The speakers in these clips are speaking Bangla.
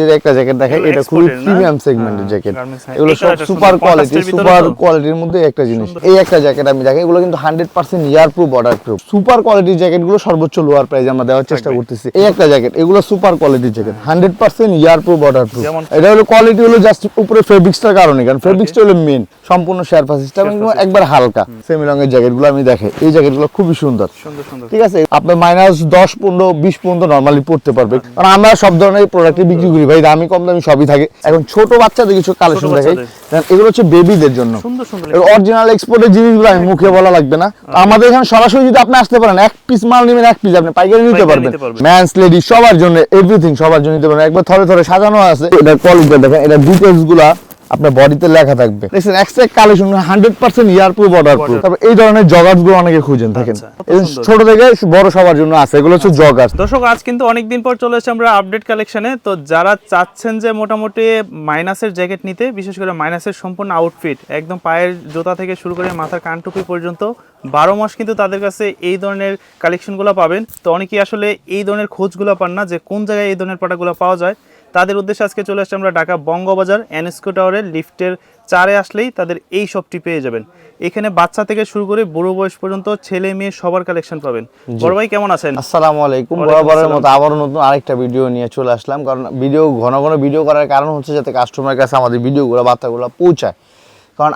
যে একটা জ্যাকেট দেখেন, এটা খুবই প্রিমিয়াম সেগমেন্টের জ্যাকেট। এগুলো সব সুপার কোয়ালিটির মধ্যে একটা জিনিস। এই একটা জ্যাকেট আমি দেখেন, এগুলো কিন্তু 100% ইয়ার প্রুফ, ওয়াটার প্রুফ। সুপার কোয়ালিটির জ্যাকেটগুলো সর্বোচ্চ লোয়ার প্রাইসে আমরা দেওয়ার চেষ্টা করতেছি। এই একটা জ্যাকেট, এগুলো সুপার কোয়ালিটির জ্যাকেট, 100% ইয়ার প্রুফ, ওয়াটার প্রুফ। এটা হলো কোয়ালিটি হলো জাস্ট উপরে ফেব্রিক্সটার কারণে, কারণ ফেব্রিক্সটা হলো মেইন। সম্পূর্ণ শেরপা সিস্টেম, একবার হালকা সেমি লং এর জ্যাকেটগুলো আমি দেখে, এই জ্যাকেটগুলো খুবই সুন্দর, ঠিক আছে। আপনি -10, 15, 20 পর্যন্ত নরমালি পড়তে পারবে, কারণ আমরা সব ধরনের প্রোডাক্ট বিক্রি করি ভাই, দামি কম দামি সবই থাকে। এখন ছোট বাচ্চাদের কিছু কালেকশন দেখাই, এগুলো হচ্ছে বেবিদের জন্য অরিজিনাল এক্সপোর্টের জিনিসগুলো আমি মুখে বলা লাগবে না। আমাদের এখানে সরাসরি যদি আপনি আসতে পারেন, এক পিস মাল নেবেন, এক পিস আপনি পাইকারি নিতে পারবেন। ম্যানস লেডি সবার জন্য, এভরিথিং সবার জন্য নিতে পারবেন। একবার থরে সাজানো আছে। এটা কোয়ালিটি দেখেন, এটা ডিটেইলস গুলা আপনার বডিতে লেখা থাকবে। দেখেন এক্সট্রা কালেকশন 100% ইয়ার প্রুফ, ওয়াটার প্রুফ। তারপর এই ধরনের জগার্স গুলো অনেকে খুঁজেন থাকেন, ছোট থেকে বড় সবার জন্য আছে। এগুলো হচ্ছে জগার্স। দর্শক, আজ কিন্তু অনেকদিন পর চলে এসেছি আমরা আপডেট কালেকশনে। তো যারা চাচ্ছেন যে মোটামুটি মাইনাসের জ্যাকেট নিতে, বিশেষ করে মাইনাসের সম্পূর্ণ আউটফিট, একদম পায়ের জুতা থেকে শুরু করে মাথার কানটুপি পর্যন্ত 12 মাস কিন্তু তাদের কাছে এই ধরনের কালেকশনগুলো পাবেন। তো অনেকেই আসলে এই ধরনের খোঁজগুলো পান না যে কোন জায়গায় এই ধরনের প্রোডাক্টগুলো পাওয়া যায়। তাদের উদ্দেশ্যে আজকে চলে আসছে আমরা ঢাকা বঙ্গবাজার এনএসকো টাওয়ারের লিফটের 4-এ আসলেই তাদের এই শপটি পেয়ে যাবেন। এখানে বাচ্চা থেকে শুরু করে বুড়ো বয়স পর্যন্ত ছেলে মেয়ে সবার কালেকশন পাবেন। বড় ভাই কেমন আছেন? আসসালামু আলাইকুম। বরাবরের মতো আবারও নতুন আরেকটা ভিডিও নিয়ে চলে আসলাম, কারণ ঘন ঘন ভিডিও করার কারণ হচ্ছে যাতে কাস্টমারের কাছে আমাদের ভিডিওগুলো, বার্তাগুলো পৌঁছায়। কারণ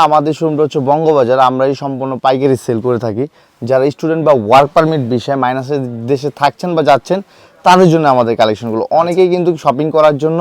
আমাদের শোরুমটা হচ্ছে বঙ্গবাজার, আমরাই সম্পূর্ণ পাইকারি সেল করে থাকি। যারা স্টুডেন্ট বা ওয়ার্ক পারমিট বিষয়ে মাইনাসের দেশে থাকছেন বা যাচ্ছেন, তাদের জন্য আমাদের কালেকশনগুলো। অনেকেই কিন্তু শপিং করার জন্য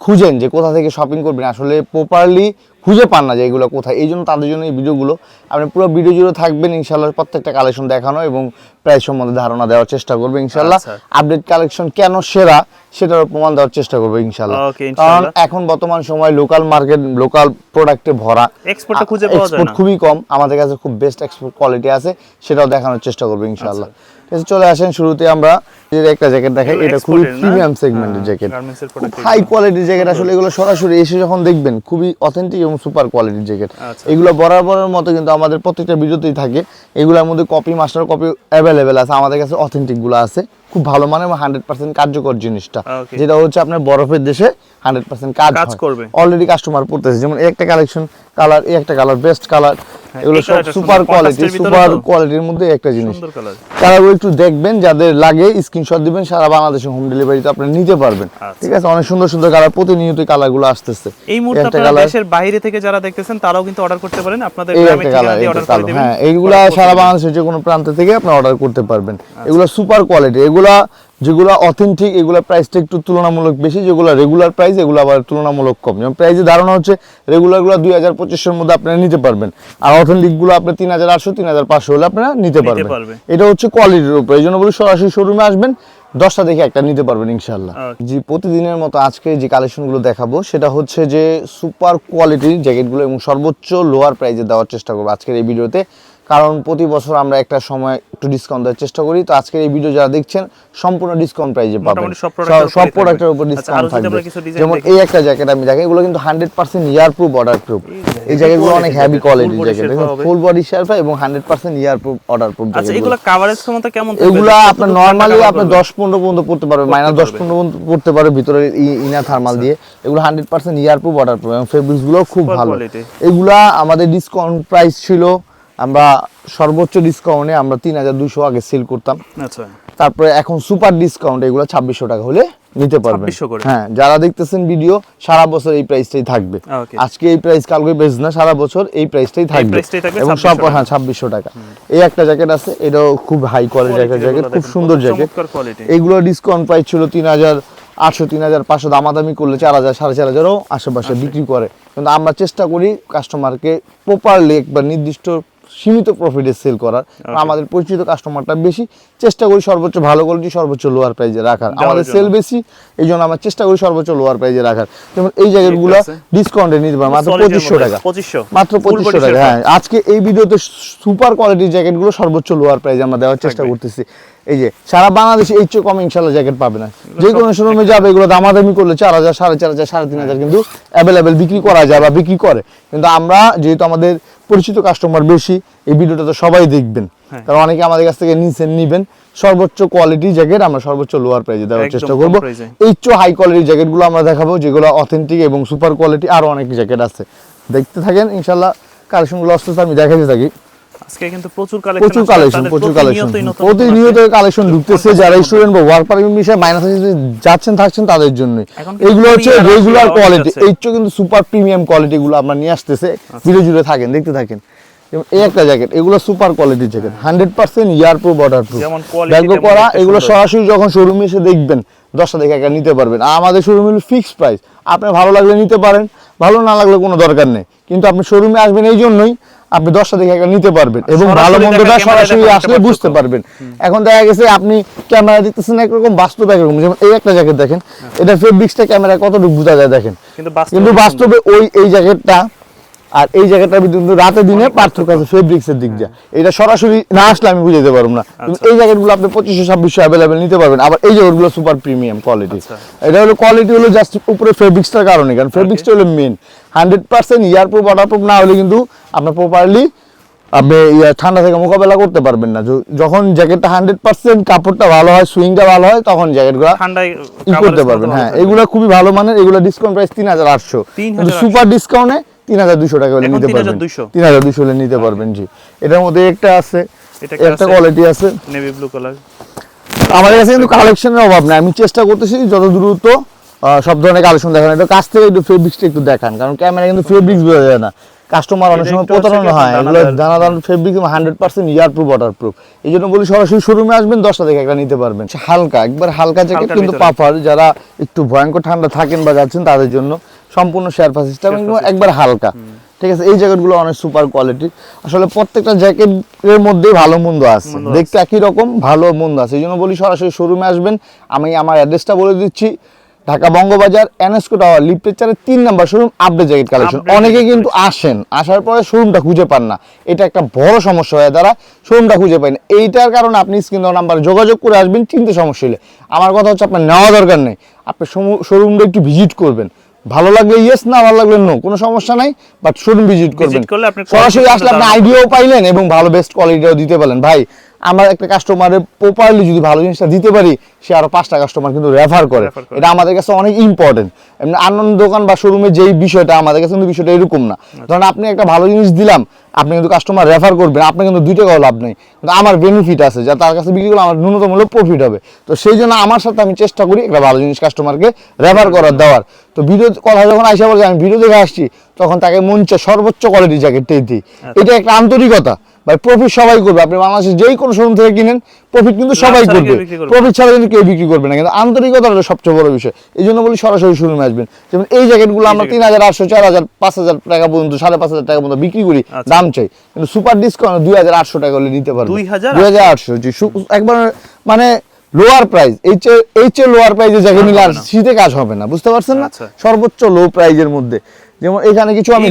খুঁজেন যে কোথা থেকে শপিং করবেন, আসলে প্রপারলি খুঁজে পান না যে এগুলো কোথায়। এই জন্য তাদের জন্য এই ভিডিওগুলো। আপনি পুরো ভিডিও জুড়ে থাকবেন, ইনশাল্লাহ প্রত্যেকটা কালেকশন দেখানো এবং প্রাইস সম্বন্ধে ধারণা দেওয়ার চেষ্টা করবে ইনশাল্লাহ। আপডেট কালেকশন কেন সেরা সেটার প্রমাণ দেওয়ার চেষ্টা করবে ইনশাল্লাহ। কারণ এখন বর্তমান সময় লোকাল মার্কেট, লোকাল প্রোডাক্টে ভরা, এক্সপোর্টটা খুঁজে পাওয়া যায় না, এক্সপোর্ট খুবই কম। আমাদের কাছে খুব বেস্ট এক্সপোর্ট কোয়ালিটি আছে, সেটাও দেখানোর চেষ্টা করবে ইনশাল্লাহ। চলে আসেন, শুরুতে আমরা একটা জ্যাকেট দেখাই। এটা খুবই প্রিমিয়াম সেগমেন্টের জ্যাকেট, হাই কোয়ালিটির জ্যাকেট। আসলে এগুলো সরাসরি এসে যখন দেখবেন, খুবই অথেন্টিক এবং সুপার কোয়ালিটির জ্যাকেট। এগুলো বরাবরের মতো কিন্তু আমাদের প্রত্যেকটা ভিডিওতেই থাকে। এগুলোর মধ্যে কপি, মাস্টার কপি অ্যাভেলেবেল আছে। আমাদের কাছে অথেন্টিক গুলো আছে, খুব ভালো মানের এবং 100% কার্যকর জিনিসটা, যেটা হচ্ছে আপনার বরফের দেশে 100% কাজ করবে। অলরেডি কাস্টমার পড়তেছে। যেমন এই একটা কালেকশন, কালার, এই একটা কালার, বেস্ট কালার। এগুলো সব সুপার কোয়ালিটির মধ্যে একটা জিনিস। কালারগুলো একটু দেখবেন, যাদের লাগে স্ক্রিনশট দিবেন, সারা বাংলাদেশে হোম ডেলিভারিতে আপনি নিতে পারবেন। ঠিক আছে, অনেক সুন্দর সুন্দর কালার, প্রতিনিয়ত কালারগুলো আসতেছে। এই মুহূর্তে আপনারা দেশের বাইরে থেকে যারা দেখতেছেন তারাও কিন্তু অর্ডার করতে পারেন আপনাদের গ্রামে থেকে অর্ডার করে দিবেন। হ্যাঁ, এইগুলা সারা বাংলাদেশের যে কোনো প্রান্ত থেকে আপনি অর্ডার করতে পারবেন। এগুলো সুপার কোয়ালিটি, এগুলা যেগুলো অথেন্টিক, এগুলো প্রাইসটা একটু তুলনামূলক বেশি। যেগুলো রেগুলার প্রাইস, এগুলো আবার তুলনামূলক কম। যেমন প্রাইসের ধারণা হচ্ছে রেগুলারগুলো 2025-এর মধ্যে আপনারা নিতে পারবেন, আর অথেন্টিকগুলো আপনি 3800, 3500 হলে আপনারা নিতে পারবেন। এটা হচ্ছে কোয়ালিটির উপর। এই জন্য বলি সরাসরি শোরুমে আসবেন, 10টা দেখে একটা নিতে পারবেন ইনশাল্লাহ। জি, প্রতিদিনের মতো আজকে যে কালেকশনগুলো দেখাবো সেটা হচ্ছে যে সুপার কোয়ালিটির জ্যাকেটগুলো এবং সর্বোচ্চ লোয়ার প্রাইসে দেওয়ার চেষ্টা করবো আজকের এই ভিডিওতে। কারণ প্রতি বছর আমরা একটা সময় একটু ডিসকাউন্ট দেওয়ার চেষ্টা করি। তো আজকের এই ভিডিও যারা দেখছেন, সম্পূর্ণ ডিসকাউন্ট প্রাইসে পাবেন, সব প্রোডাক্টের উপর ডিসকাউন্ট থাকবে। যেমন এই একটা জ্যাকেট আমি দেখি, এগুলো কিন্তু 100% ইয়ার প্রুফ, ওয়াটার প্রুফ। এই জ্যাকেটগুলো অনেক হেভি কোয়ালিটির জ্যাকেট, ফুল বডি শেরপা এবং 100% ইয়ার প্রুফ, ওয়াটার প্রুফ। আচ্ছা, এগুলো কভারেজ ক্ষমতা কেমন? এগুলো আপনার নরমালি আপনি 10-15 পর্যন্ত পড়তে পারবে, -10-15 পর্যন্ত পড়তে পারে ভিতরে ইনার থার্মাল দিয়ে। এগুলো 100% ইয়ার প্রুফ, ওয়াটার প্রুফ এবং ফেব্রিক্স গুলো খুব ভালো। এগুলা আমাদের ডিসকাউন্ট প্রাইস ছিল, আমরা সর্বোচ্চ ডিসকাউন্টে আমরা 3200 আগে সেল করতাম। আচ্ছা, তারপরে এখন সুপার ডিসকাউন্ট এগুলো 2600 টাকা হলে নিতে পারবেন। হ্যাঁ, যারা দেখতেছেন ভিডিও, সারা বছর এই প্রাইসটাই থাকবে। আজকে এই প্রাইস, কালকে বেশ না, সারা বছর এই প্রাইসটাই থাকবে এবং সব 2600 টাকা। এই একটা জ্যাকেট আছে, এটাও খুব হাই কোয়ালিটির একটা জ্যাকেট, খুব সুন্দর জ্যাকেট। এগুলো ডিসকাউন্ট প্রাইস ছিল 3800, 3500, দামাদামি করলে 4000, 4500 আশেপাশে বিক্রি করে। কিন্তু আমরা চেষ্টা করি কাস্টমারকে প্রপারলি একবার নির্দিষ্ট সীমিত প্রফিটে সেল করার। আমাদের পরিচিত কাস্টমারটা বেশি, চেষ্টা করি সর্বোচ্চ ভালো কোয়ালিটি, সর্বোচ্চ লোয়ার প্রাইসে রাখার। আমাদের সেল বেশি, এই জন্য আমরা চেষ্টা করি সর্বোচ্চ লোয়ার প্রাইসে রাখার। যেমন এই জ্যাকেটগুলো ডিসকাউন্টে নিতে পারেন মাত্র 2500 টাকা, মাত্র 2500 টাকা। হ্যাঁ, আজকে এই ভিডিওতে সুপার কোয়ালিটির জ্যাকেটগুলো সর্বোচ্চ লোয়ার প্রাইসে আমরা দেওয়ার চেষ্টা করতেছি। এই যে সারা বাংলাদেশে এই চেয়ে কম ইনশাল্লাহ জ্যাকেট পাবে না। যে কোনো শোরুমে যাবে, এগুলো দামাদামি করলে 4000, 4500, 3500 কিন্তু অ্যাভেলেবেল বিক্রি করা যায় বা বিক্রি করে। কিন্তু আমরা যেহেতু আমাদের পরিচিত কাস্টমার বেশি, এই ভিডিওটা তো সবাই দেখবেন, কারণ অনেকে আমাদের কাছ থেকে নিবেন সর্বোচ্চ কোয়ালিটি জ্যাকেট আমরা সর্বোচ্চ লোয়ার প্রাইসে দেওয়ার চেষ্টা করব। এই হাই কোয়ালিটি জ্যাকেটগুলো আমরা দেখাবো যেগুলো অথেন্টিক এবং সুপার কোয়ালিটি, আরো অনেক জ্যাকেট আছে, দেখতে থাকেন ইনশাআল্লাহ। কালেকশনগুলো আসতে আমি দেখাতে থাকি। আজকে কিন্তু প্রচুর কালেকশন প্রতিনিয়ত কালেকশন ঢুকতেছে। যারা স্টুডেন্ট বা ওয়ার্ক পারমিট বিষয়ে মাইনাস যাচ্ছেন থাকছেন তাদের জন্য এগুলো হচ্ছে রেগুলার কোয়ালিটি। এই কিন্তু সুপার প্রিমিয়াম কোয়ালিটি গুলো আমরা নিয়ে আসতেছে, ভিডিও জুড়ে থাকেন, দেখতে থাকেন। এই একটা জ্যাকেট, এগুলো সুপার কোয়ালিটির জ্যাকেট, 100% ইয়ার প্রুফ, ওয়াটার প্রুফ, ব্যাগ করা। এগুলো সরাসরি যখন শোরুমে এসে দেখবেন 10টা দেখে একটা নিতে পারবেন। আর আমাদের শোরুমে ফিক্সড প্রাইস, আপনার ভালো লাগলে নিতে পারেন, ভালো না লাগলে কোনো দরকার নেই। কিন্তু আপনি শোরুমে আসবেন এই জন্যই আপনি 10টা দেখে একটা নিতে পারবেন এবং ভালো মন্দটা সরাসরি আসলে বুঝতে পারবেন। এখন দেখা গেছে আপনি ক্যামেরা দেখতেছেন একরকম, বাস্তবে একরকম। যেমন এই একটা জ্যাকেট দেখেন, এটা ফেব্রিক্সটা ক্যামেরায় কতটুকু বোঝা যায় দেখেন, কিন্তু বাস্তবে এই জ্যাকেটটা আর এই জ্যাকেটটার কিন্তু রাতে দিনে পার্থক্য আছে ফেব্রিক্সের দিক দিয়ে। এটা সরাসরি না আসলে আমি বুঝাতে পারবো না। কিন্তু এই জ্যাকেটগুলো আপনি 2500-2600 অ্যাভেলেবেল নিতে পারবেন। আবার এই জ্যাকেটগুলো সুপার প্রিমিয়াম কোয়ালিটি। এটা হলো কোয়ালিটি হলো জাস্ট উপরে ফেব্রিক্সটার কারণে, কারণ ফেব্রিক্সটা হলো মেন। 100% ইয়ার প্রুফ, ওয়াটার প্রুফ না হলে কিন্তু আপনার প্রপারলি আপনি ঠান্ডা থেকে মোকাবেলা করতে পারবেন না। যখন জ্যাকেটটা 100% কাপড়টা ভালো হয়, সুইংটা ভালো হয়, তখন জ্যাকেটগুলো ঠান্ডায় করতে পারবেন। হ্যাঁ, এগুলো খুবই ভালো মানের। এগুলো ডিসকাউন্ট প্রাইস 3800, কিন্তু সুপার ডিসকাউন্টে 3200 টাকা হলে নিতে পারবেন। 3200 হলে নিতে পারবেন। জি, এটার মধ্যে একটা আছে, একটা কোয়ালিটি আছে নেভি ব্লু কালার। আমাদের কাছে কিন্তু কালেকশনের অভাব নাই, আমি চেষ্টা করতেছি যত দ্রুত সব ধরনের কালেকশন দেখানো। এটা কাছ থেকে একটু ফেব্রিক্সটা একটু দেখান, কারণ ক্যামেরা কিন্তু ফেব্রিক্স বোঝা যায় না, কাস্টমার অনেক সময় প্রতারণা হয়। এগুলো দানাদার ফেব্রিক 100% ইয়ার প্রুফ, ওয়াটার প্রুফ। এই জন্য বলি সরাসরি শোরুমে আসবেন, 10টা দেখে একটা নিতে পারবেন। হালকা, একবার হালকা জ্যাকেট কিন্তু পাফার, যারা একটু ভয়ঙ্কর ঠান্ডা থাকেন বা যাচ্ছেন তাদের জন্য সম্পূর্ণ শেরপা সিস্টেম, একবার হালকা। ঠিক আছে, এই জ্যাকেটগুলো অনেক সুপার কোয়ালিটি। আসলে প্রত্যেকটা জ্যাকেটের মধ্যে ভালো মন্দ আছে, দেখতে একই রকম, ভালো মন্দ আছে। এই জন্য বলি সরাসরি শোরুমে আসবেন। আমি আমার অ্যাড্রেসটা বলে দিচ্ছি, ঢাকা বঙ্গবাজার এনএসকো টাওয়ার লিফটের 3 number showroom, update jacket collection. অনেকে কিন্তু আসার পরে শোরুমটা খুঁজে পান না, এটা একটা বড় সমস্যা হয়, তারা শোরুমটা খুঁজে পায় না। এইটার কারণে আপনি স্ক্রিন দেওয়া নাম্বারে যোগাযোগ করে আসবেন, চিনতে সমস্যা হলে। আমার কথা হচ্ছে আপনার নেওয়া দরকার নেই, আপনি শোরুমটা একটু ভিজিট করবেন, ভালো লাগলে ইয়েস, না ভালো লাগলে নো, কোনো সমস্যা নাই, বাট শোরুম ভিজিট করবেন। সরাসরি আসলে আপনি আইডিয়াও পাইলেন এবং ভালো বেস্ট কোয়ালিটিও দিতে পারলেন। ভাই, আমরা একটা কাস্টমারের প্রপারলি যদি ভালো জিনিসটা দিতে পারি, সে আরো 5টা কাস্টমার কিন্তু রেফার করে। এটা আমাদের কাছে অনেক ইম্পর্টেন্ট। এমনি অন্যান্য দোকান বা শোরুমে যেই বিষয়টা, আমাদের কাছে কিন্তু বিষয়টা এরকম না। ধরেন আপনি একটা ভালো জিনিস দিলাম, আপনি কিন্তু কাস্টমার রেফার করবেন, আপনার কিন্তু 2 টাকাও লাভ নেই, কিন্তু আমার বেনিফিট আছে, যা তার কাছে বিক্রি করলে আমার ন্যূনতম হলেও প্রফিট হবে। তো সেই জন্য আমার সাথে আমি চেষ্টা করি একটা ভালো জিনিস কাস্টমারকে রেফার করার, দেওয়ার। তো ভিডিও কথা যখন আইসা বলছে আমি ভিডিও দেখে আসছি, তখন তাকে মঞ্চে সর্বোচ্চ কোয়ালিটি জ্যাকেটটাই দিই। এটা একটা আন্তরিকতা। ভাই, প্রফিট সবাই করবে, আপনি বাংলাদেশে যেই কোনো শোরুম থেকে কিনেন প্রফিট কিন্তু সবাই করবে, প্রফিট ছাড়া কিন্তু কেউ বিক্রি করবে না। কিন্তু আন্তরিকতা হলো সবচেয়ে বড় বিষয়। এই জন্য বলি সরাসরি শোরুমে আসবেন। যেমন এই জ্যাকেটগুলো আমরা 3800, 4000, 5000 টাকা পর্যন্ত, 5500 টাকা পর্যন্ত বিক্রি করি, দাম চাই, কিন্তু সুপার ডিসকাউন্ট 2800 টাকা হলে নিতে পারবেন। 2800, জি, একবার মানে লোয়ার প্রাইস। এই চেয়ে লোয়ার প্রাইসে জ্যাকেট নিলে আর শীতে কাজ হবে না, বুঝতে পারছেন না? সর্বোচ্চ লো প্রাইজের মধ্যে। যেমন এখানে কিছু আমি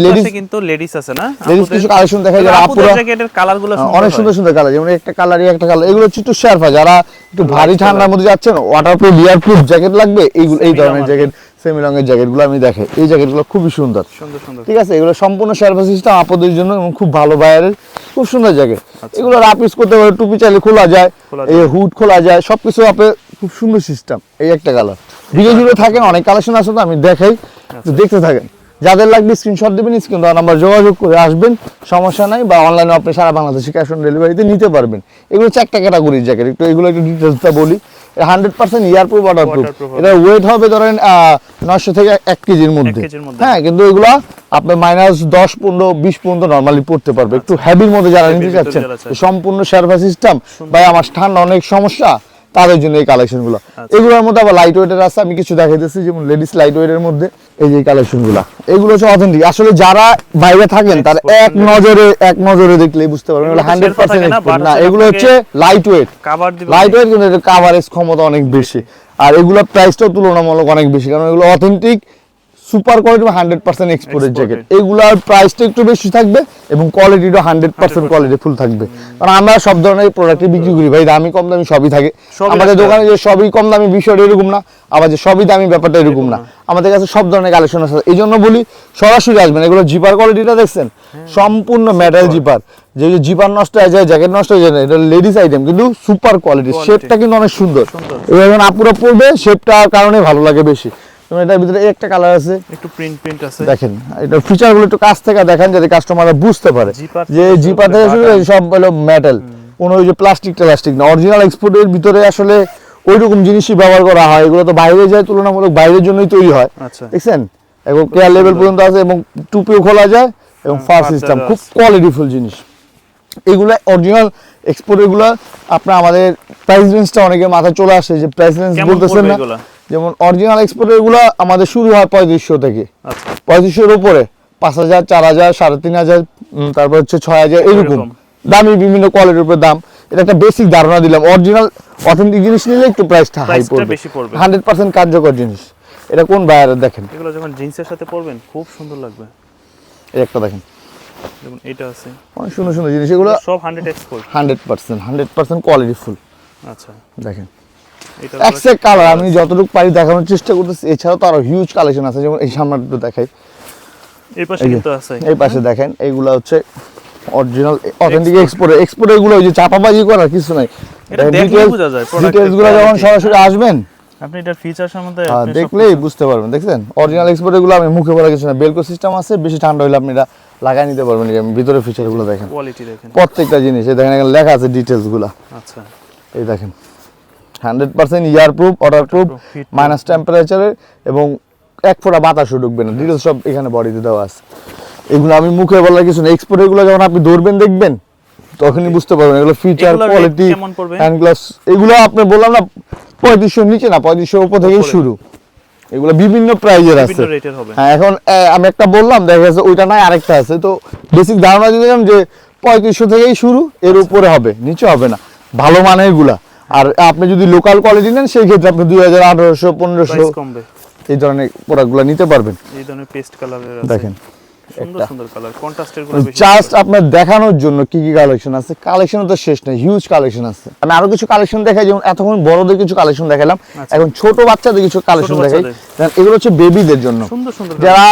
লেডিস আছে না, লেডিস কিছু কালেকশন দেখাই, যারা আপুরা জ্যাকেটের কালারগুলো অনেক সুন্দর সুন্দর কালার। যেমন একটা কালার, একটা কালার, এগুলো হচ্ছে একটু শেরপা, যারা একটু ভারী ঠান্ডার মধ্যে যাচ্ছেন, ওয়াটারপ্রুফ, ইয়ার প্রুফ জ্যাকেট লাগবে, এইগুলো এই ধরনের জ্যাকেট, সেমি লং এর জ্যাকেটগুলো আমি দেখাই। এই জ্যাকেটগুলো খুবই সুন্দর, ঠিক আছে। এগুলো সম্পূর্ণ শেরপা সিস্টেম, আপদের জন্য, এবং খুব ভালো বায়ারের, খুব সুন্দর জ্যাকেট। এগুলো রাপিস করতে পারে, টুপি চাইলে খোলা যায়, এই হুড খোলা যায়, সবকিছু আপনি খুব সুন্দর সিস্টেম। এই একটা কালার, ভিডিও জুড়ে থাকেন, অনেক কালেকশন আছে, তো আমি দেখাই, দেখতে থাকেন। যাদের লাগবে স্ক্রিনশট দেবেন, স্ক্রিন দেওয়া নাম্বার যোগাযোগ করে আসবেন, সমস্যা নাই। বা অনলাইনে আপনি সারা বাংলাদেশে ক্যাশ অন ডেলিভারিতে নিতে পারবেন। এগুলো 4টা ক্যাটাগরির জ্যাকেট, এগুলো একটু ডিটেলসটা বলি। 100% ইয়ার প্রুফ, ওয়াটারপ্রুফ। এটা ওয়েট হবে ধরেন 900 থেকে 1 কেজির মধ্যে। হ্যাঁ, কিন্তু এগুলো আপনি -10, 15, 20 পর্যন্ত নরমালি পড়তে পারবে। একটু হেভির মধ্যে যারা নিতে চাচ্ছেন, সম্পূর্ণ শেরপা সিস্টেম, ভাই আমার ঠান্ডা অনেক সমস্যা, তাদের জন্য এই কালেকশনগুলো। এগুলোর মধ্যে আবার লাইট ওয়েটের আছে, আমি কিছু দেখাইতেছি। যেমন লেডিস লাইট ওয়েটের মধ্যে এই যে কালেকশনগুলো, এগুলো হচ্ছে অথেন্টিক। আসলে যারা বাইরে থাকেন তার এক নজরে দেখলেই বুঝতে পারবেন এগুলো 100% এক্সপোর্ট না। এগুলো হচ্ছে লাইট ওয়েট, কিন্তু এর কভারেজ ক্ষমতা অনেক বেশি, আর এগুলোর প্রাইসটাও তুলনামূলক অনেক বেশি, কারণ এগুলো অথেন্টিক সুপার কোয়ালিটি, 100% এক্সপোর্টের জ্যাকেট। এগুলার প্রাইসটা একটু বেশি থাকবে এবং কোয়ালিটিটা 100% কোয়ালিটি ফুল থাকবে। কারণ আমরা সব ধরনের প্রোডাক্টই বিক্রি করি, ভাই দামি কম দামি সবই থাকে আমাদের দোকানে। যে সবই কম দামি বিষয়টা এরকম না, আবার যে সবই দামি ব্যাপারটা এরকম না, আমাদের কাছে সব ধরনের কালেকশন আছে। এই জন্য বলি সরাসরি আসবেন। এগুলো জিপার কোয়ালিটিটা দেখছেন, সম্পূর্ণ মেটাল জিপার, যে জিপার নষ্ট হয়ে যায়, জ্যাকেট নষ্ট হয়ে যায় না, এটা লেডিস আইটেম কিন্তু সুপার কোয়ালিটি, শেপটা কিন্তু অনেক সুন্দর। এবার যখন আপুরা পরবে শেপটার কারণে ভালো লাগে বেশি। এটার ভিতরে একটা কালার আছে, একটু প্রিন্ট আছে, দেখেন এটা ফিচারগুলো একটু কাছ থেকে দেখেন যাতে কাস্টমাররা বুঝতে পারে যে জিপার থেকে শুরু করে সব হলো মেটাল, কোনো ওই যে প্লাস্টিক না, অরিজিনাল এক্সপোর্টের ভিতরে আসলে ওইরকম জিনিসই ব্যবহার করা হয়। এগুলো তো বাইরে যায়, তুলনামূলক বাইরের জন্যই তৈরি হয়। দেখছেন এবং কেয়ার লেভেল পর্যন্ত আছে এবং টুপিও খোলা যায় এবং ফার সিস্টেম, খুব কোয়ালিটিফুল জিনিস। এগুলো অরিজিনাল এক্সপোর্ট। এগুলো আপনার আমাদের প্রাইস রেঞ্জটা অনেকে মাথায় চলে আসে যে প্রাইস রেঞ্জ বলতেছেন না, যেমন অরিজিনাল এক্সপোর্টের গুলো আমাদের শুরু হয় 3500 থেকে, 3500 এর উপরে 5000, 4000, 3500, তারপর হচ্ছে 6000, এরকম দামি বিভিন্ন কোয়ালিটির উপর দাম। এটা একটা বেসিক ধারণা দিলাম। অরিজিনাল অথেন্টিক জিনিস নিলে একটু প্রাইসটা হাই পড়বে, 100% কার্যকর জিনিস। এটা কোন বায়ারের দেখেন, এগুলো যখন জিন্সের সাথে পরবেন খুব সুন্দর লাগবে। এই একটা দেখেন, যেমন এটা আছে, অনেক সুন্দর সুন্দর জিনিস, এগুলো সব 100 এক্সপোর্ট, 100% কোয়ালিটিফুল। আচ্ছা দেখেন এক্সেক কালার, আমি যতটুকু পারি দেখানোর চেষ্টা করতেছি। এছাড়াও তো আরো হিউজ কালেকশন আছে, যেমন এই সামনে একটু দেখাই, এই পাশে কিন্তু আছে, এই পাশে দেখেন, এইগুলা হচ্ছে অরিজিনাল অথেন্টিক এক্সপোর্ট। এগুলো ওই যে চাপাবাজি করার কিছু নাই, এটা দেখলেই বোঝা যায়। ডিটেইলসগুলো যখন সরাসরি আসবেন আপনি এটা ফিচার সম্বন্ধে দেখলেই বুঝতে পারবেন। দেখছেন অরিজিনাল এক্সপোর্ট, এগুলো আমি মুখে বলা কিছু না, বেলকো সিস্টেম আছে, বেশি ঠান্ডা হলে আপনি এটা লাগাই নিতে পারবেন। ভিতরে ফিচারগুলো দেখেন, কোয়ালিটি দেখেন, প্রত্যেকটা জিনিস এই দেখেন, এখানে লেখা আছে ডিটেইলসগুলো। আচ্ছা এই দেখেন 100% ইয়ার প্রুফ, ওয়াটার প্রুফ, মাইনাস টেম্পারেচারের এবং 1 ফোঁটা বাতাসও ঢুকবে না। ডিটেইলস সব এখানে বডিতে দেওয়া আছে। এগুলো আমি মুখে বলার কিছু না, এক্সপোর্ট এগুলো যখন আপনি ধরবেন দেখবেন তখনই বুঝতে পারবেন এগুলো ফিচার, কোয়ালিটি, হ্যান্ড গ্লাস। এগুলো আপনি বললাম না 3500 নিচে না, 3500 উপর থেকেই শুরু। এগুলো বিভিন্ন প্রাইজের আছে। হ্যাঁ, এখন আমি একটা বললাম, দেখা যাচ্ছে ওইটা নাই আরেকটা আছে, তো বেসিক ধারণা দিলাম যে 3500 থেকেই শুরু, এর উপরে হবে, নিচে হবে না, ভালো মানের গুলা। আর আপনি যদি লোকাল কোয়ালিটি নেন সেই ক্ষেত্রে আপনি 2000, 1800, 1500 এই ধরনের প্রোডাক্টগুলো নিতে পারবেন। এই ধরনের পেস্ট কালারের আছে, দেখেন সুন্দর সুন্দর কালার, কন্ট্রাস্টের গুলো বেশি। জাস্ট আপনার দেখানোর জন্য কি কি কালেকশন আছে, কালেকশন তো শেষ নাই, হিউজ কালেকশন আছে। আমি আরো কিছু কালেকশন দেখাই, যেমন এতক্ষণ বড়দের কিছু কালেকশন দেখালাম, এখন ছোট বাচ্চাদের কিছু কালেকশন দেখাই। এগুলো হচ্ছে বেবিদের জন্য, যারা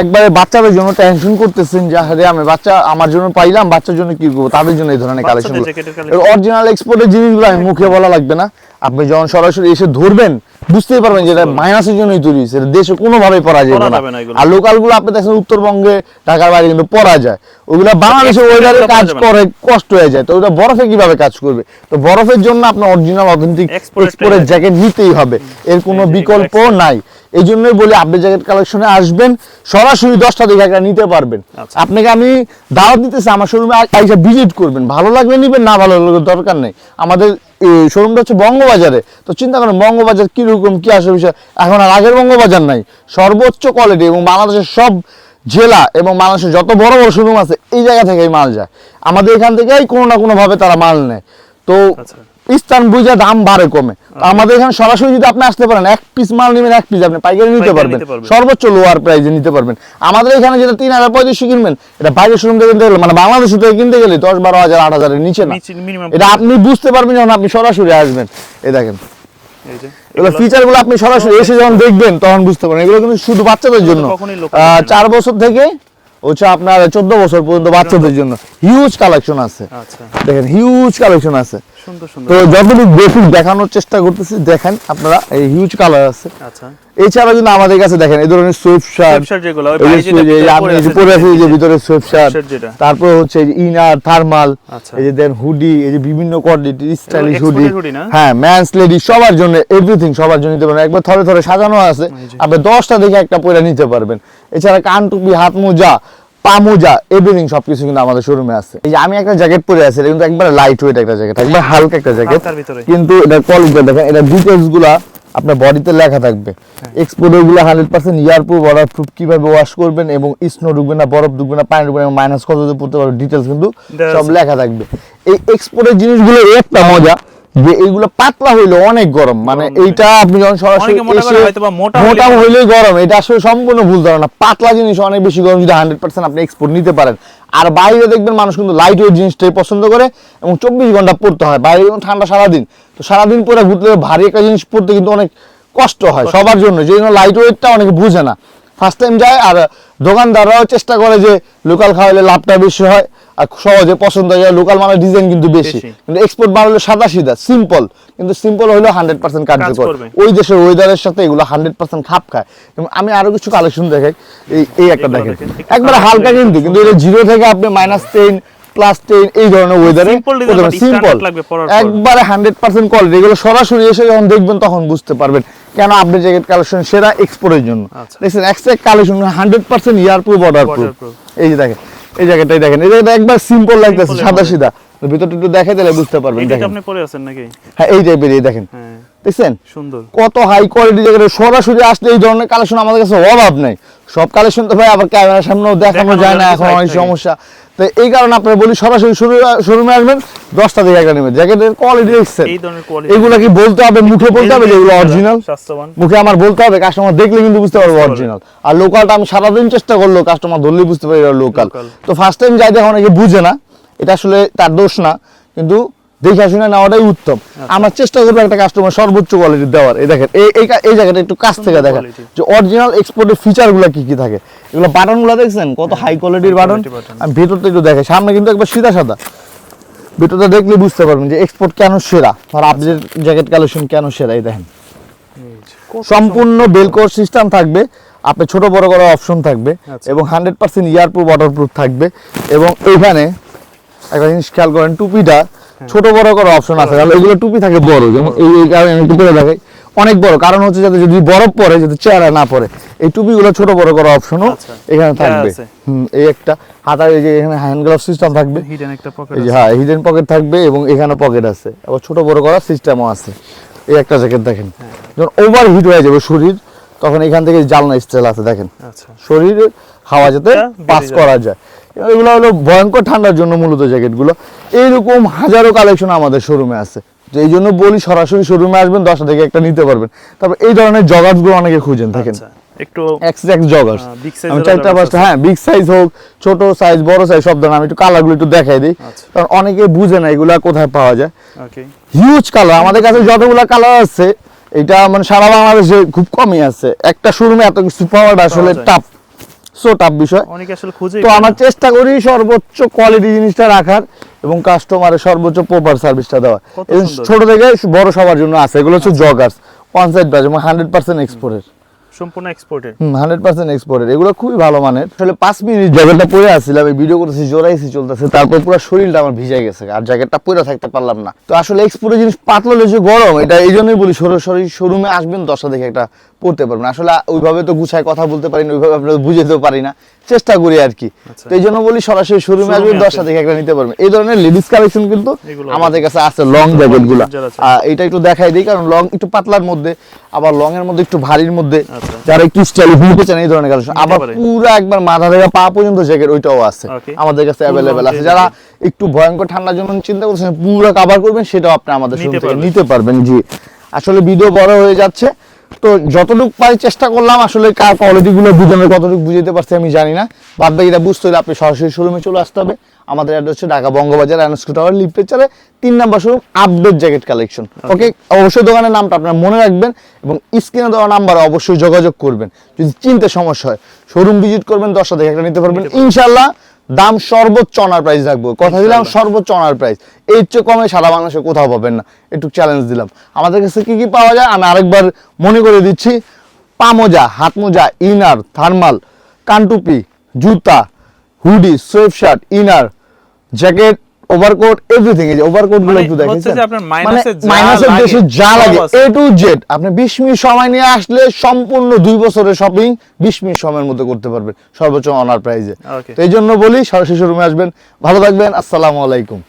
একবারে বাচ্চাদের জন্য টেনশন করতেছেন যে আরে আমি বাচ্চা আমার জন্য পাইলাম, বাচ্চার জন্য কি করবো, তাদের জন্য এই ধরনের কালেকশন। অরিজিনাল এক্সপোর্টের জিনিসগুলো আমি মুখে বলা লাগবে না, আপনি যখন সরাসরি এসে ধরবেন বুঝতেই পারবেন যে এটা মাইনাসের জন্যই তৈরি হয়েছে, দেশে কোনোভাবেই পরা যাবে না। আর লোকালগুলো আপনি দেখেন উত্তরবঙ্গে, ঢাকার বাইরে কিন্তু পরা যায়, ওইগুলো বাংলাদেশে ওয়েদারে কাজ করে কষ্ট হয়ে যায়, তো ওটা বরফে কিভাবে কাজ করবে? তো বরফের জন্য আপনার অরিজিনাল অথেন্টিক এক্সপোর্টের জ্যাকেট নিতেই হবে, এর কোনো বিকল্প নাই। এই জন্যই বলি আপনি জ্যাকেট কালেকশনে আসবেন, সরাসরি 10টা দেখে একটা নিতে পারবেন। আপনাকে আমি দাওয়াত দিতেছি আমার শোরুমে আইসা ভিজিট করবেন, ভালো লাগবে নিবেন, না ভালো লাগবে দরকার নেই। আমাদের শোরুমটা হচ্ছে বঙ্গবাজারে, তো চিন্তা করেন বঙ্গবাজার কিরকম কি আসে বিষয়। এখন আর আগের বঙ্গবাজার নাই, সর্বোচ্চ কোয়ালিটি এবং বাংলাদেশের সব জেলা এবং বাংলাদেশের যত বড় বড় শোরুম আছে এই জায়গা থেকেই মাল যায়, আমাদের এখান থেকেই কোনো না কোনো ভাবে তারা মাল নেয়। তো স্থান বুঝে দাম বাড়ে কমে, আমাদের এখানে সরাসরি যদি আপনি আসতে পারেন, 1 পিস মাল নেবেন, 1 পিস আপনি পাইকারি নিতে পারবেন, সর্বোচ্চ লোয়ার প্রাইসে নিতে পারবেন। আমাদের এখানে যেটা 3500 কিনবেন, এটা বাইরের শোরুম থেকে কিনতে গেলে, মানে বাংলাদেশ থেকে কিনতে গেলে 10, 12,000, 8,000 এর নিচে না। এটা আপনি বুঝতে পারবেন যখন আপনি সরাসরি আসবেন। এই দেখেন এগুলো ফিচারগুলো আপনি সরাসরি এসে যখন দেখবেন তখন বুঝতে পারবেন। এগুলো কিন্তু শুধু বাচ্চাদের জন্য, 4 বছর থেকে হচ্ছে আপনার 14 বছর পর্যন্ত বাচ্চাদের জন্য হিউজ কালেকশন আছে। দেখেন হিউজ কালেকশন আছে, তো যতটুকু বেসিক দেখানোর চেষ্টা করতেছি দেখেন আপনারা, এই হিউজ কালার আছে। এছাড়া কিন্তু আমাদের কাছে দেখেন এই ধরনের সুইফট শার্ট, ভিতরে সুইফট শার্ট, তারপর হচ্ছে ইনার, থার্মাল, এই যে দেন হুডি, এই যে বিভিন্ন কোয়ালিটি স্টাইলিশ হুডি, হ্যাঁ মেন্স লেডি সবার জন্য, এভরিথিং সবার জন্য নিতে পারবেন। একবার থরে থরে সাজানো আছে, আপনি 10টা দেখে একটা পরে নিতে পারবেন। এছাড়া কান টুপি, হাত মোজা, পা মোজা, এভরিথিং সবকিছু কিন্তু আমাদের শোরুমে আছে। এই যে আমি একটা জ্যাকেট পরে আছি, এটা কিন্তু একবারে লাইট ওয়েট একটা জ্যাকেট, একবার হালকা একটা জ্যাকেট, কিন্তু এটা কোয়ালিটি দেখেন, এটা ডিটেইলস গুলা আপনার বডিতে লেখা থাকবে। এক্সপোর্টার গুলো 100% ইয়ার প্রুফ, ওয়াটার প্রুফ, কিভাবে ওয়াশ করবেন এবং স্নো ঢুকবে না, বরফ ঢুকবে না, পানি ঢুকবে না, মাইনাস কত পড়তে পারবে, ডিটেইলস কিন্তু সব লেখা থাকবে। এই এক্সপোর্টের জিনিসগুলো একটা মজা যে এইগুলো পাতলা হইলে অনেক গরম, মানে এইটা আপনি যখন সরাসরি মোটা হইলেই গরম, এটা আসলে সম্পূর্ণ ভুল ধারণা। পাতলা জিনিস অনেক বেশি গরম যদি 100% আপনি এক্সপোর্ট নিতে পারেন। আর বাইরে দেখবেন মানুষ কিন্তু লাইট ওয়েট জিনিসটাই পছন্দ করে এবং 24 ঘন্টা পড়তে হয়, বাইরে কিন্তু ঠান্ডা সারাদিন, তো সারাদিন পরে ঘুরতে ভারী একটা জিনিস পড়তে কিন্তু অনেক কষ্ট হয় সবার জন্য, যে জন্য লাইট ওয়েটটা অনেকে বুঝে না। ফার্স্ট টাইম যায়, আর দোকানদাররাও চেষ্টা করে যে লোকাল খাওয়াইলে লাভটা বেশি হয় আর সহজে পছন্দ হয়। লোকাল মালের ডিজাইন কিন্তু বেশি, কিন্তু এক্সপোর্ট মাল হলো সাদা সিধা সিম্পল, কিন্তু সিম্পল হলো 100% কার্যকর, ওই দেশের ওয়েদারের সাথে এগুলো 100% খাপ খায়। এবং আমি আরো কিছু কালেকশন দেখাই, এই একটা দেখেন একবারে হালকা, কিন্তু এটা 0 থেকে আপনি -10 +10 এই ধরনের ওয়েদারে সিম্পল একবারে 100% কোয়ালিটি। এগুলো সরাসরি এসে যখন দেখবেন তখন বুঝতে পারবেন কেন আপডেট জ্যাকেট কালেকশন সেরা এক্সপোর্টের জন্য। দেখছেন এক্সট্রা কালেকশন 100% ইয়ার প্রুফ অর্ডার প্রুফ। এই যে দেখেন এই জায়গাটাই দেখেন, এই জায়গাটা একবার সিম্পল লাগতেছে সাদা সিধা, ভিতরটা একটু দেখাই দিলে বুঝতে পারবেন। দেখেন আপনি পরে আছেন নাকি? হ্যাঁ এই টাইপের, এই দেখেন দেখছেন সুন্দর কত হাই কোয়ালিটি জ্যাকেট। সরাসরি আসলে এই ধরনের কালেকশন আমাদের কাছে অভাব নাই। সব কালেকশন তো ভাই আবার ক্যামেরার সামনেও দেখানো যায় না, এখন অনেক সমস্যা। তো এই কারণে আপনারা বলি সরাসরি শোরুমে আসবেন, 10টা থেকে একটা নেবেন। জ্যাকেটের কোয়ালিটি দেখছেন, এগুলা কি বলতে হবে মুখে বলতে হবে যে এগুলো অরিজিনাল? মুখে আমার বলতে হবে, কাস্টমার দেখলে কিন্তু বুঝতে পারবে অরিজিনাল। আর লোকালটা আমি সারাদিন চেষ্টা করলেও কাস্টমার ধরলেই বুঝতে পারি লোকাল। তো ফার্স্ট টাইম যাই দেখো অনেকে বুঝে না, এটা আসলে তার দোষ না, কিন্তু দেখে শুনে নেওয়াটাই উত্তম। আমরা চেষ্টা করবো একটা কাস্টমার সর্বোচ্চ কোয়ালিটি দেওয়ার। এই দেখেন এই জায়গাটা একটু কাছ থেকে দেখেন যে অরিজিনাল এক্সপোর্টের ফিচার গুলো কি কি থাকে। এগুলো বাটন গুলো দেখছেন কত হাই কোয়ালিটির বাটন। আমি ভেতরটা একটু দেখে, সামনে কিন্তু একবার সিধা সাদা, ভেতরটা দেখলে বুঝতে পারবেন যে এক্সপোর্ট কেন সেরা আর আপডেট জ্যাকেট কালেকশন কেন সেরা। এই দেখেন সম্পূর্ণ বেলকোর সিস্টেম থাকবে, আপনি ছোট বড় করার অপশন থাকবে, এবং 100% ইয়ার প্রুফ ওয়াটার প্রুফ থাকবে। এবং এইখানে একটা জিনিস খেয়াল করেন, টুপিটা ছোট বড় করার অপশন আছে, তাহলে এগুলো টুপি থাকে বড়, যেমন এই কারণে আমি টুপিটা দেখাই অনেক বড়, কারণ হচ্ছে যাতে যদি বরফ পড়ে যাতে চেহারা না পড়ে, এই টুপিগুলো ছোট বড় করার অপশনও এখানে থাকবে। এই একটা হাতার এই যে এখানে হ্যান্ড গ্লাভ সিস্টেম থাকবে, হিডেন একটা পকেট, এই যে হ্যাঁ হিডেন পকেট থাকবে, এবং এখানে পকেট আছে, আবার ছোট বড় করার সিস্টেমও আছে। এই একটা জ্যাকেট দেখেন, যখন ওভার হিট হয়ে যাবে শরীর তখন এখান থেকে জালনা স্টাইল আছে দেখেন, শরীরে হাওয়া যাতে পাস করা যায়। এগুলো হলো ভয়ঙ্কর ঠান্ডার জন্য মূলত জ্যাকেটগুলো। এইরকম হাজারো কালেকশন আমাদের শোরুমে আছে, তো এই জন্য বলি সরাসরি শোরুমে আসবেন, 10টা থেকে একটা নিতে পারবেন। তারপর এই ধরনের জগার্স গুলো অনেকে খুঁজেন থাকেন, একটু এক্সাক্ট জগার্স, আমি 4টা-5টা হ্যাঁ বিগ সাইজ হোক ছোট সাইজ বড় সাইজ সব ধরনের আমি একটু কালারগুলো একটু দেখাই দিই, কারণ অনেকে বুঝে না এগুলা কোথায় পাওয়া যায়। হিউজ কালার আমাদের কাছে যতগুলা কালার আছে, এটা মানে সারা বাংলাদেশে খুব কমই আছে। একটা শোরুমে এত কিছু পাওয়াটা আসলে টাফ, সো টাফ বিষয়। অনেকে আসলে খুঁজে, তো আমরা চেষ্টা করি সর্বোচ্চ কোয়ালিটি জিনিসটা রাখার এবং কাস্টমারের সর্বোচ্চ প্রপার সার্ভিসটা দেওয়া। ছোট থেকে বড় সবার জন্য আছে। এগুলো হচ্ছে জগার্স ওয়ান সাইড ব্যাচ এবং 100% এক্সপোর্টের, সম্পূর্ণ এক্সপোর্টের 100% এক্সপোর্টের। এগুলো খুবই ভালো মানের। আসলে 5 মিনিট জ্যাকেটটা পরে আসছিলাম, এই ভিডিও করতেছি, জোরাইছি চলতেছে, তারপর পুরো শরীরটা আমার ভিজে গেছে আর জ্যাকেটটা পরে থাকতে পারলাম না। তো আসলে এক্সপোর্টের জিনিস পাতলা লেগে গরম, এটা এই জন্যই বলি সরাসরি শোরুমে আসবেন, 10টা দেখে একটা পড়তে পারবেন। আসলে ওইভাবে তো গুছায় কথা বলতে পারি না, ওইভাবে আপনাদের বুঝাতেও পারি না, চেষ্টা করি আর কি। তো এই জন্য বলি সরাসরি শোরুমে আসবেন, 10টা দেখে একটা নিতে পারবেন। এই ধরনের লেডিস কালেকশন কিন্তু আমাদের কাছে আছে, লং জ্যাকেট গুলো। এটা একটু দেখাই দিই, কারণ লং একটু পাতলার মধ্যে, আবার লং এর মধ্যে একটু ভারীর মধ্যে, যারা একটু স্টাইল নিতে চান এই ধরনের কালেকশন, আবার পুরো একবার মাথা থেকে পা পর্যন্ত জ্যাকেট ওইটাও আছে আমাদের কাছে অ্যাভেলেবেল আছে। যারা একটু ভয়ঙ্কর ঠান্ডার জন্য চিন্তা করছেন পুরো কভার করবেন, সেটাও আপনি আমাদের শোরুম থেকে নিতে পারবেন। জি আসলে ভিডিও বড় হয়ে যাচ্ছে, তো যতটুকু পাই চেষ্টা করলাম। আসলে কার কোয়ালিটি গুলো বুঝানোর কতটুকু বুঝাতে পারছি আমি জানি না, বাদ বাকিটা বুঝতে হলে আপনি সরাসরি শোরুমে চলে আসতে হবে। আমাদের অ্যাড্রেস হচ্ছে ঢাকা বঙ্গবাজার এনএসকিউ টাওয়ার লিফটের 3 number showroom, update jacket collection. Okay, অবশ্যই দোকানের নামটা আপনারা মনে রাখবেন এবং স্ক্রিনে দেওয়া নাম্বারে অবশ্যই যোগাযোগ করবেন। যদি চিনতে সমস্যা হয় শোরুম ভিজিট করবেন, 10টা দেখে একটা নিতে পারবেন ইনশাআল্লাহ। দাম সর্বোচ্চ অনার প্রাইস রাখবো, কথা দিলাম সর্বোচ্চ অনার প্রাইস, এর চেয়ে কমে সারা বাংলাদেশে কোথাও পাবেন না, একটু চ্যালেঞ্জ দিলাম। আমাদের কাছে কি কি পাওয়া যায় আমি আরেকবার মনে করে দিচ্ছি, পা মোজা, হাত মোজা, ইনার, থার্মাল, কানটুপি, জুতা, hoodie, sweat shirt, inner, jacket, overcoat, everything. এই যে ওভারকোট গুলো একটু দেখেছেন, মানে মাইনাসের দেশে যা লাগে এ টু জেড, আপনি 20 মিনিট সময় নিয়ে আসলে সম্পূর্ণ 2 বছরের শপিং 20 মিনিট সময়ের মধ্যে করতে পারবেন সর্বোচ্চ অনার প্রাইসে। তো এই জন্য বলি সরাসরি শোরুমে আসবেন। ভালো থাকবেন, আসসালামু আলাইকুম।